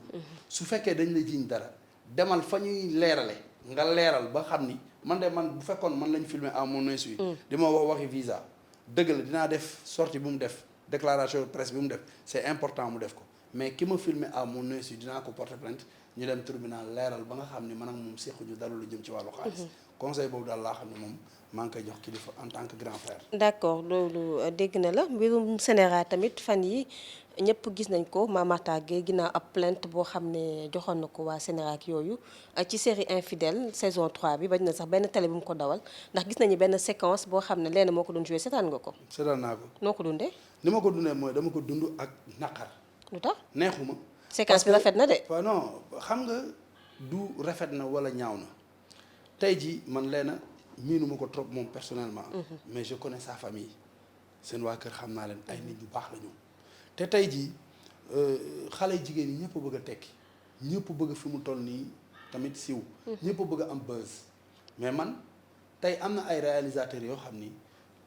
su fekkee dañ la jiiñ dara demal fa ñuy leerale nga leeral ba xam ni man de man bu fekkoon man lañ filmer à mon insu. di ma wax waxi visa. dëgg la dinaa def sortie bu mu def déclaration de presse bi mu def c'est important mu def ko mais ki ma filmé à mon insu dinaa ko porter plainte ñu dem tribunal leeral ba nga xam ni man ak moom sequñu dara lu jëm ci wàllu xaalis. conseil boobu daal laa xam ne moom maa ngi koy jox kilifa en tant que grand frère. d'accord loolu dégg na la mbirum Sénégal tamit fan yi ñëpp gis nañ ko Mame Mactar Guèye ginnaaw ab plainte boo xam ne joxoon na ko waa Sénégal ak yooyu ci série Infidèles saison 3 bi bañ na sax benn télé bu mu ko dawal ndax gis nañu benn séquence boo xam ne lenn moo ko doon joué seetaan nga ko. seetaan naa ko. noo ko dundee. ni ma ko dundee mooy dama ko dund ak naqar. lu tax neexuma. séquence bi rafet na de. waaw non xam nga du rafet na wala ñaaw na tey jii man leena miinu ma ko trop moom personnellement. mais je connais sa famille seen waa kër xam naa leen ay nit ñu baax la ñu. te tey jii xale jigéen ñi ñëpp bëgg a tekki ñëpp bëgg fi mu toll nii tamit siiw. ñëpp bëgg a am buzz. mais man tey am na ay réalisateurs yoo xam ni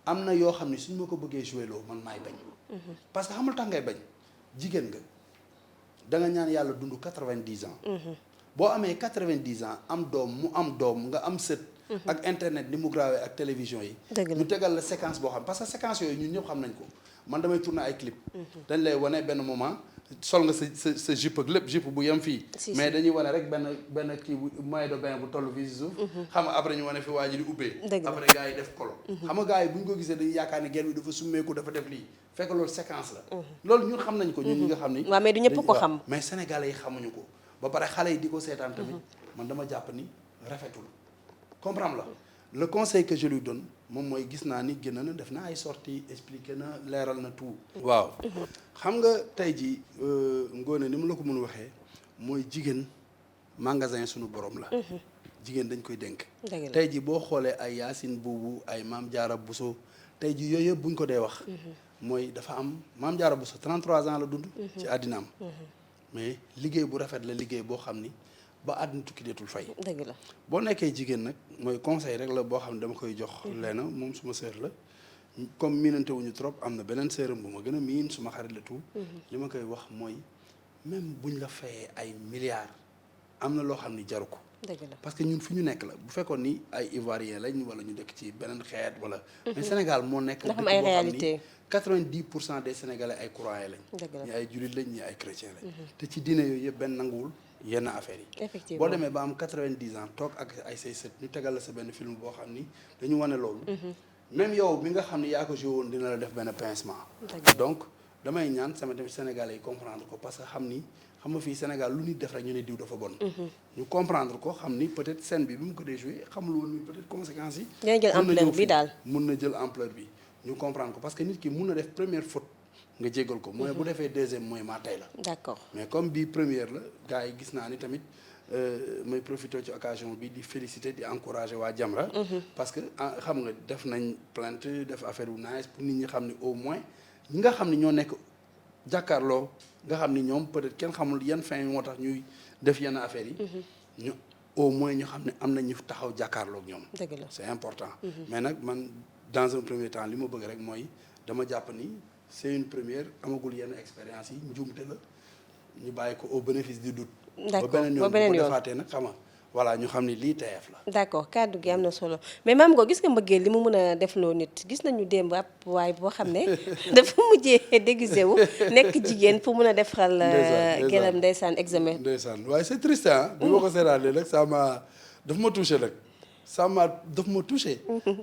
am na yoo xam ni suñ ma ko bëggee joué loo man maay bañ. parce que xamul tax ngay bañ jigéen nga da nga ñaan yàlla dund 90 ans. boo amee 90 ans am doom mu am doom nga am sët. ak internet ni mu grawee ak télévision yi. ñu tegal la séquence boo xam parce que séquence yooyu ñun ñëpp xam nañ ko. man damay tourner ay clip dañ lay wane benn moment sol nga sa jupe ak lépp jupe bu yem fii mais dañuy wane rek benn kii bu maillot de bain bu toll fii si suuf xam nga après ñu wane fi waa ji di ubbee après gars yi def kolo xam nga gars yi bu ñu ko gisee dañuy yaakaar ni genn bi dafa summeeku dafa def lii fekk loolu séquence la loolu ñun xam nañ ko ñun ñi nga xam ni waaw mais du ñëpp ko xam mais sénégalais yi xamuñu ko ba pare xale yi di ko seetaan tamit man dama jàpp ni rafetul comprendre la le conseil que je lui donne moom mooy gis naa ni génn na def na ay sorties expliqué na leeral na tout. waaw xam nga tey jii Ngoné ni mu la ko mën waxee mooy jigéen magasin suñu borom la. jigéen dañ koy dénk. tey jii boo xoolee ay Yacine Boubou ay Mame Diarra Bousso tey jii yooyu yëpp buñ ko dee wax. mooy dafa am Mame Diarra Bousso 33 ans la dund. ci àddinaam. mais liggéey bu rafet la liggéey boo xam ni. ba àdduna tukki deetul fay. dëgg la boo nekkee jigéen nag mooy conseil rek la boo xam ne dama koy jox. leena moom suma sœur la comme miinante wuñu trop am na beneen sœuram bu ma gën a miin suma xarit la tout. li ma koy wax mooy même buñ la fayee ay milliards am na loo xam ni jaru ko. dëgg la parce que ñun fi ñu nekk la bu fekkoon ni ay Ivoiriens lañ wala ñu dëkk ci beneen xeet wala. mais Sénégal moo nekk. dafa am ay réalité 90% des Sénégalais ay croyants lañ. dëgg la ñi ay jullit lañ ñi ay chrétiens lañ. te ci diine yooyu yëpp benn nanguwul. yenn affaires yi. effectivement boo demee ba am 90 ans toog ak ay say sët ñu tegal la sa benn film boo xam ni dañu wane loolu. même yow bi nga xam ni yaa ko joué woon dina la def benn pincement. donc damay ñaan sama tamit Sénégalais yi comprendre ko parce que xam nga fii Sénégal lu nit def rek ñu ne diw dafa bon. ñu comprendre ko xam ni peut-être scène bi mu ko dee joué xamul woon ni peut-être conséquences yi. dina jël ampleur bi daal mun na jël ampleur bi ñu comprendre ko parce que nit ki mun na def première faute. nga jéggal ko mooy bu defee deuxième mooy maa tey la. d'accord mais comme bii première la gars yi gis naa ni tamit may profité ci occasion bi di féliciter di encourager waa Jamra. parce que xam nga def nañ plainte def affaire bu nice pour nit ñi xam ni au moins ñi nga xam ni ñoo nekk jàkkaarloo nga xam ni ñoom peut-être kenn xamul yan fin moo tax ñuy def yenn affaires yi. ñu au moins ñu xam ne am na ñu taxaw jàkkaarloo ak ñoom. dëgg la c'est important. mais nag man dans un premier temps li ma bëgg rek mooy dama jàpp ni. c'est une première amagul yenn expérience yi njuumte la ñu bàyyi ko au bénéfice du doute. d'accord ba beneen yoon bu ko defaatee nag xam nga voilà ñu xam ni lii TF la. d'accord kàddu gi am na solo mais maam Ngo gis nga mbëggeel li mu mën a defloo nit gis nañu démb ab waay boo xam ne dafa mujjee déguisé wu nekk jigéen pour mën a defaral. gelam ndeysaan examen. ndeysaan waaye c'est triste ah. bi ma ko seetaanee nag ça m'a daf ma touché nag daf ma touché.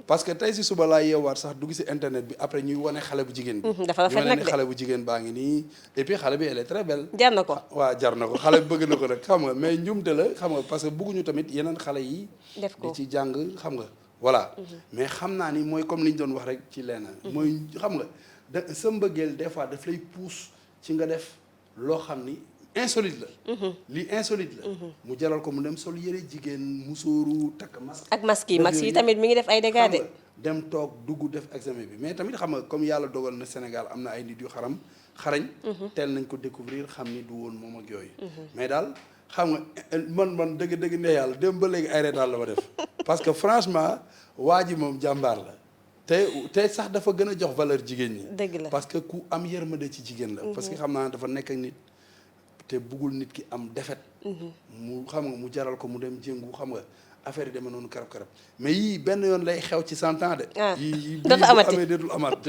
parce que tey si suba laa yeewaat sax dugg si internet bi après ñuy wane xale bu jigéen bi. dafa rafet nag de xale bu jigéen baa ngi nii et puis xale bi elle est très belle. jar na ko waaw jar na ko xale bi bëgg na ko rek xam nga mais njumte la xam nga parce que bëgguñu tamit yeneen xale yi. def ko di ci jàng xam nga voilà. mais xam naa ni mooy comme li ñu doon wax rek ci lenn. mooy xam nga sa mbëggeel des fois daf lay pousse ci nga def loo xam ni. insolite la. lii insolite la. mu jaral ko mu dem sol yëre jigéen musóoru takk masque. ak masque yi tamit mi ngi def ay dégâts de. dem toog dugg def examen bi mais tamit xam nga comme yàlla dogal na Sénégal am na ay nit yu xarañ. teel nañ ko découvrir xam ni du woon moom ak yooyu. mais daal xam nga man dëgg ne yàlla dem ba léegi ay reetaan la ma def. parce que franchement waa ji moom jàmbaar la. te sax dafa gën a jox valeur jigéen ñi. dëgg la parce que ku am yërmande ci jigéen la. parce que xam naa dafa nekk ak nit. te buggul nit ki am defet mu xam nga mu jaral ko mu dem jéngu xam nga affaire yi demee noonu karab-karab mais yii benn yoon lay xew ci 100 ans de. yii dafa amati amee déetul amaat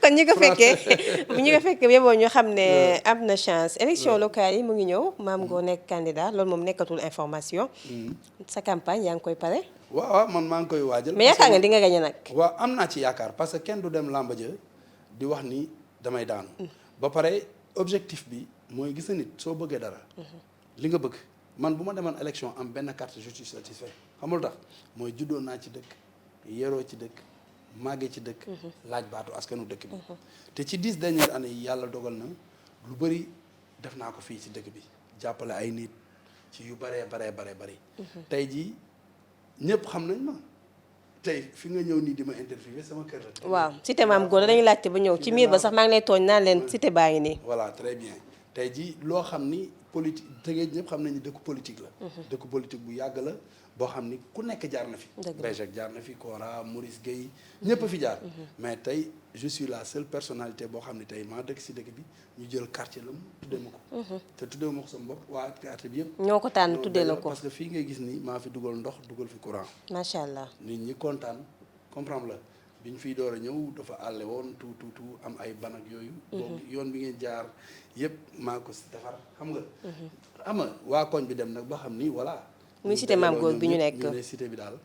kon ñi ko fekkee yeboo ñu xam ne am na chance élection locale yi mu ngi ñëw Mame Goor nekk candidat loolu moom nekkatul information. sa campagne yaa ngi koy pare. waaw man maa ngi koy waajal. mais yaakaar nga di nga gañe nag. waaw am naa ci yaakaar parce que kenn du dem làmba ja di wax ni damay daanu. ba pare objectif bi. mooy gis na nit soo bëggee dara. li nga bëgg man bu ma demoon élection am benn carte je suis satisfait xamul tax mooy juddoo naa ci dëkk yeroo ci dëkk màggee ci dëkk. laaj baatu askanu dëkk bi. te ci 10 dernières années yi yàlla dogal na lu bëri def naa ko fii ci dëkk bi jàppale ay nit ci yu baree bari. tey jii ñëpp xam nañ ma tey fi nga ñëw nii di ma interviewé sama kër la. waaw cité Mame Goor dañuy laajte ba ñëw ci miir ba sax maa ngi lay tooñ naan leen cité baa ngi nii. voilà très bien. tey jii loo xam ni politique Tëngéej ñëpp xam nañu dëkku politique la. dëkku politique bu yàgg la boo xam ni ku nekk jaar na fi. Béjec jaar na fi Kora Maurice Guèye ñëpp fi jaar. mais tey je suis la seule personnalité boo xam ne tey maa dëkk si dëkk bi ñu jël quartier la mu tuddee ma ko. te tuddee ma ko sama bopp waa quartier bi yëpp. ñoo ko tànn tuddee la ko parce que fii ngay gis ni maa fi dugal ndox dugal fi courant. macha allah nit ñi kontaan comprendre la. bi ñu fiy door a ñëw dafa àlle woon tout am ay ban ak yooyu. donc yoon bi ngeen jaar yëpp maa ko si defar xam nga. xam nga waa koñ bi dem nag ba xam ni voilà. muy cité Mame Goor bi ñu nekk ñu ne cité bi daal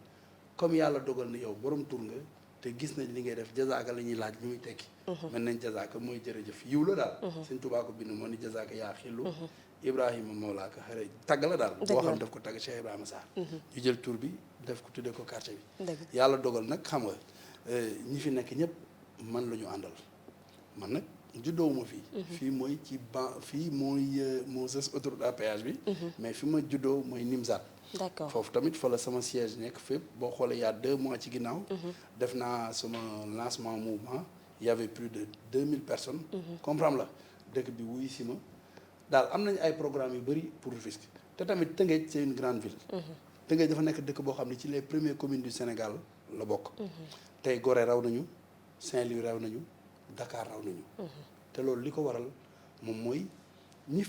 comme yàlla dogal na yow borom tur nga te gis nañ li ngay def jazaaka la ñuy laaj lu muy tekki. mën nañ jazaaka mooy jërëjëf yiw la daal. Sëñ Tuubaa ko bind moo ni jazaaka yaa xillu. Ibrahima Mawlaaka xëy tagg la daal. boo xam daf ko tagg Cheikh Ibrahima Sarr. ñu jël tur bi def ko tuddee ko quartier bi. yàlla dogal nag xam nga. ñi fi nekk ñëpp man la ñu àndal man nag juddoowuma fii. fii mooy ci fii mooy moo sës autoroute à péage bi. mais fi ma juddoo mooy Nimzaat. d'accord foofu tamit fa la sama siège nekk fépp boo xoolee y a 2 mois ci ginnaaw. def naa sama lancement mouvement y avait plus de 2000 personnes. comprendre la dëkk bi wuy si ma daal am nañu ay programmes yu bëri pour Rufisque te tamit Tëngéej c'est une grande ville. Tëngéej dafa nekk dëkk boo xam ne ci les premières communes du Sénégal la bokk. tey Gorée raw nañu Saint-Louis raw nañu Dakar raw nañu. te loolu li ko waral moom mooy ñi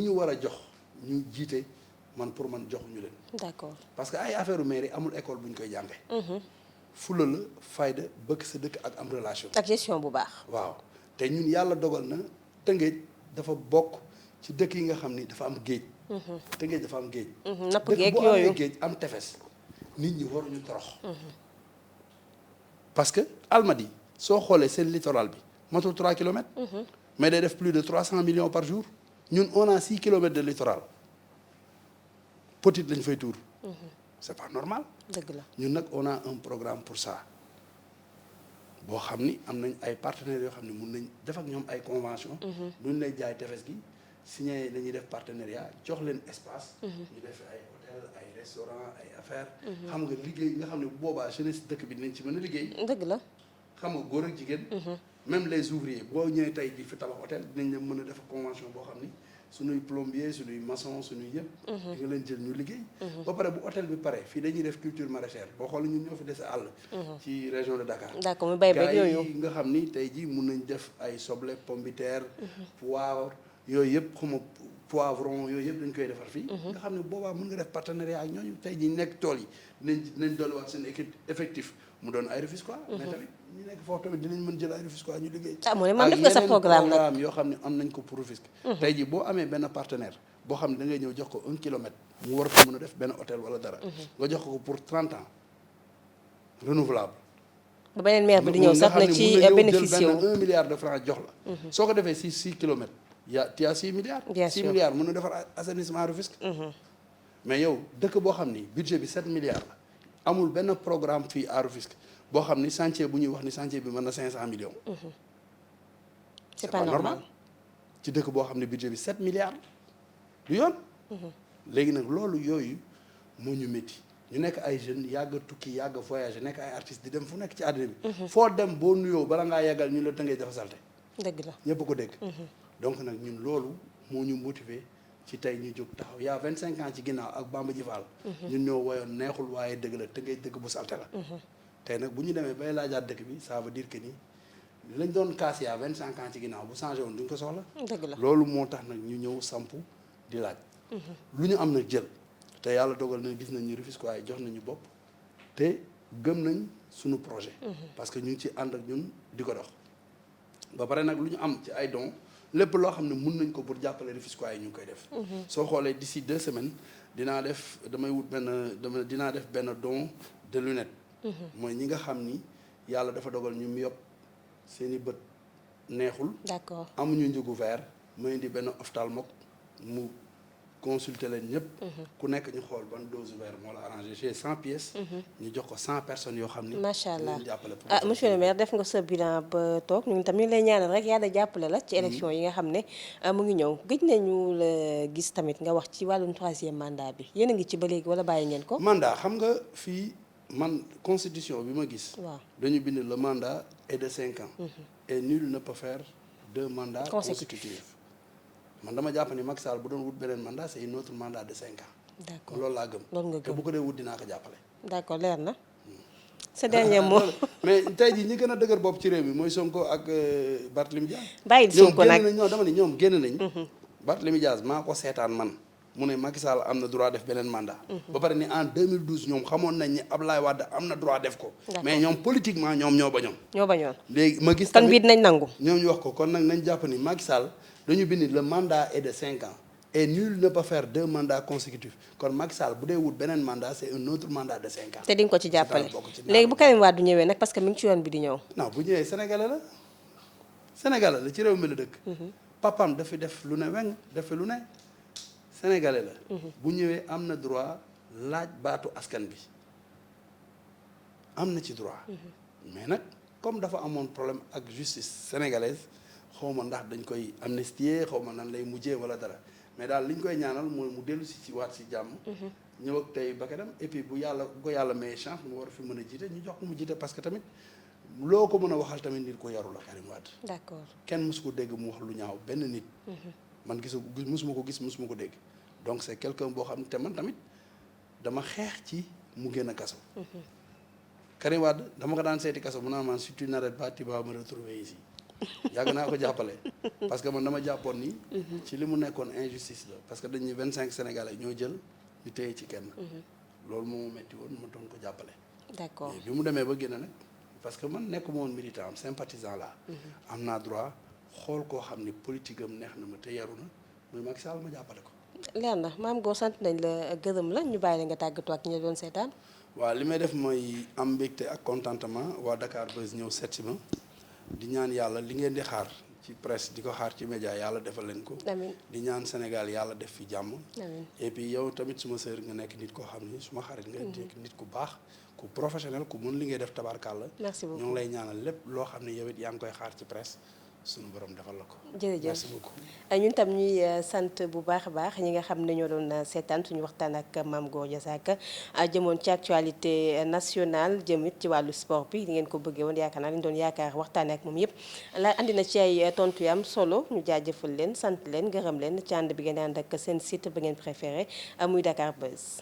ñu war a jox ñu jiite man pour man joxuñu leen. d'accord parce que ay affaire mairie amul école bu ñu koy jàngee. fula la fayda bëgg sa dëkk ak am relation. ak gestion bu baax. waaw te ñun yàlla dogal na Tëngéej dafa bokk ci dëkk yi nga xam ni dafa am géej. Tëngéej dafa am géej. napp géej dëkk bu yooyu amee géej am tefes nit ñi waruñu torox. parce que Almadies soo xoolee seen littoral bi matul 3 kilomètres. mais day def plus de 300 millions par jour ñun on a 6 kilomètres de littoral Petite lañ fay tuur. c'est pas normal. dëgg la ñun nag on a un programme pour ça boo xam ni am nañ ay partenaires yoo xam ne mun nañ def ak ñoom ay convention duñ lay jaay tefes gi signé dañuy def partenariat jox leen espace. ñu def ay hôtel ay restaurant ay affaires. xam nga liggéey nga xam ne boobaa jeunesse dëkk bi dinañ ci mën a liggéey. dëgg la xam nga góor ak jigéen. même les ouvriers boo ñëwee tey di fi tabax hôtel dinañ leen mën a def convention boo xam ni suñuy plombier suñuy maçon suñuy yëpp. di nga leen jël ñu liggéey. ba pare bu hôtel bi pare fii dañuy def culture maraîchère boo xoolee ñun ñoo fi dese àll. ci région de Dakar. d'accord mu bay beeg yooyu gars yi nga xam ni tey jii mun nañ def ay soble pomme de terre. poivre yooyu yëpp xuma poivron yooyu yëpp dañ koy defar fii. nga xam ne boobaa mën nga def partenariat ak ñooñu tey jii nekk tool yi dinañ dolliwaat seen équipe effectif mu doon ay Rufisquois. mais tamit ñu nekk foofu tamit dinañ mën jël ay Rufisquois ñu liggéey. ah moo ne man def nga sa programme nag yoo xam ne am nañ ko pour Rufisque. tey jii boo amee benn partenaire boo xam ne da ngay ñëw jox ko 1 kilomètre mu war ko mën a def benn hôtel wala dara. nga jox ko pour 30 ans renouvelable. ba beneen maire bi di ñëw sax na ci bénéficié wu 1 milliard de francs jox la. soo ko defee 6 kilomètres tu as 6 milliards. bien 6 sûr milliards mën na defar assainissement Rufisque. mais yow dëkk boo xam ni budget bi 7 milliards la amul benn programme fii à Rufisque boo xam ni chantier bu ñuy wax ni chantier bi mën na 500 millions. c'est pas normal ci dëkk boo xam ne budget bi 7 milliards du yoon. léegi nag loolu yooyu moo ñu métti ñu nekk ay jeunes yàgg tukki yàgg voyager nekk ay artistes di dem fu nekk ci àddina bi. foo dem boo nuyoo bala ngaa yàggal ñu la tëngee dafa salte. dëgg la ñëpp ko dégg. donc nag ñun loolu moo ñu motiver ci tey ñu jóg taxaw yaa 25 ans ci ginnaaw ak Bamba Ji Fall. ñun ñoo woyoon neexul waaye dëgg la tëngee dëgg bu salte la. tey nag bu ñu demee bay laajaat dëkk bi ça veut dire que ni lañ doon kaas yaa 25 ans ci ginnaaw bu changé woon duñ ko soxla. dëgg la loolu moo tax nag ñu ñëw sampu di laaj. lu ñu am nag jël te yàlla dogal na gis nañ ñu Rufisque waaye jox nañu bopp te gëm nañ suñu projet. parce que ñu ngi ci ànd ak ñun di ko dox. ba pare nag lu ñu am ci ay dons lépp loo xam ne mun nañ ko pour jàppale Rufisque waaye ñu ngi koy def. soo xoolee d'ici 2 semaines dinaa def benn don de lunette. mooy ñi nga xam ni yàlla dafa dogal ñu mu yóbbu seen i bët neexul. d'accord amuñu njëgu verre ma indi benn ophtalmologue mu consulter leen ñëpp. ku nekk ñu xool ban dose verre moo la arrangé j'ai 100 pièces. ñu jox ko 100 personnes yoo xam ni. macha allah jàppale ah monsieur le maire def nga sa bilan ba toog ñun tamit ñu lay ñaanal rek yàlla jàppale la ci élection yi nga xam ne mu ngi ñëw gëj nañu la gis tamit nga wax ci wàllum 3e mandat bi yéen a ngi ci ba léegi wala bàyyi ngeen ko. mandat xam nga fii man constitution bi ma gis. waaw dañu bind le mandat est de 5 ans. et nul ne peut faire 2 mandats consécutifs. man dama jàpp ni Macky Sall bu doon wut beneen mandat c'est un autre mandat de 5 ans. d'accord loolu laa gëm. loolu nga te gëm bu ko dee wut dinaa ko jàppale. d'accord leer na. sa dernier mot. mais tey jii ñi gën a dëgër bopp ci réew mi mooy Sonko ak Barthélémy Dias. bàyyi Sonko nag ñoom dama ni ñoom génn nañ. Barthélémy Dias maa ko seetaan man mu ne Macky Sall am na droit def beneen mandat. ba pare ni en 2012 ñoom xamoon nañ ni Abdoulaye Wade am na droit def ko. mais ñoom politiquement ñoom ñoo bañoon. ñoo bañoon léegi ma gis. kon bii dinañ nangu. ñoom ñu wax ko kon nag nañ jàpp ni Macky Sall dañu bind le mandat est de 5 ans et nul ne peut faire 2 mandats consécutifs kon Macky Sall bu dee wut beneen mandat c'est un autre mandat de 5 ans. te di nga ko ci jàppale léegi bu Karim Wade ñëwee nag parce que mi ngi ci yoon bi di ñëw. non bu ñëwee sénégalais la ci réew mi la dëkk. papaam dafa def lu ne weng def lu ne sénégalais la. bu ñëwee am na droit laaj baatu askan bi am na ci droit. mais nag comme dafa amoon problème ak justice sénégalaise xaw ma ndax dañ koy amnistier xaw ma nan lay mujjee wala dara mais daal li ñu koy ñaanal mooy mu dellu si waat si jàmm. ñëw ak tey ba kanam et puis bu ko yàlla may chance mu war fi mën a jiite ñu jox ko mu jiite parce que tamit loo ko mën a waxal tamit nit ko yaru la Karim Wade. d'accord kenn mësu ko dégg mu wax lu ñaaw benn nit. man mësuma ko gis mësuma ko dégg donc c'est quelqu'un boo xam ne te man tamit dama xeex ci mu génn kaso. Karim Wade dama ko daan seeti kaso mu naan man si tu n'arrêtes pas tu vas me retrouver ici. yàgg naa ko jàppale parce que man dama jàppoon ni. ci li mu nekkoon injustice la parce que dañuy 25 Sénégalais ñoo jël ñu téye ci kenn. loolu moo metti woon ma doon ko jàppale. d'accord bi mu demee ba génn nag parce que man nekkuma woon militant am sympathisant la am naa droit xool koo xam ni politique am neex na ma te yaru na muy Macky Sall ma jàppale ko. leer na maam Gor sant nañ la gërëm la ñu bàyyi la nga tàggatoo ak ñi doon seetaan. waaw li may def mooy am mbégte ak contentement waa Dakar Buzz ñëw seet si ma di ñaan yàlla li ngeen di xaar ci presse di ko xaar ci média yàlla defal leen ko. amiin di ñaan Sénégal yàlla def fi jàmm. amiin et puis yow tamit suma sœur nga nekk nit koo xam ni suma xarit nga. nekk nit ku baax ku professionnel ku mën li ngay def tabarkàlla. merci beaucoup ñoo ngi lay ñaanal lépp loo xam ne yow it yaa ngi koy xaar ci presse sunu borom defal la ko. jërëjëf merci beaucoup. ñun tam ñuy sant bu baax a baax ñi nga xam ne ñoo doon seetaan suñu waxtaan ak Mame Gor Diazaka jëmoon ci actualité nationale jëmit ci wàllu sport bi di ngeen ko bëggee woon yaakaar naa li ñu doon yaakaar waxtaanee ak moom yëpp la andi na ci ay tontu yu am solo ñu jaajëfal leen sant leen gërëm leen ci ànd bi ngeen ànd ak seen site ba ngeen préféré muy Dakar Buzz.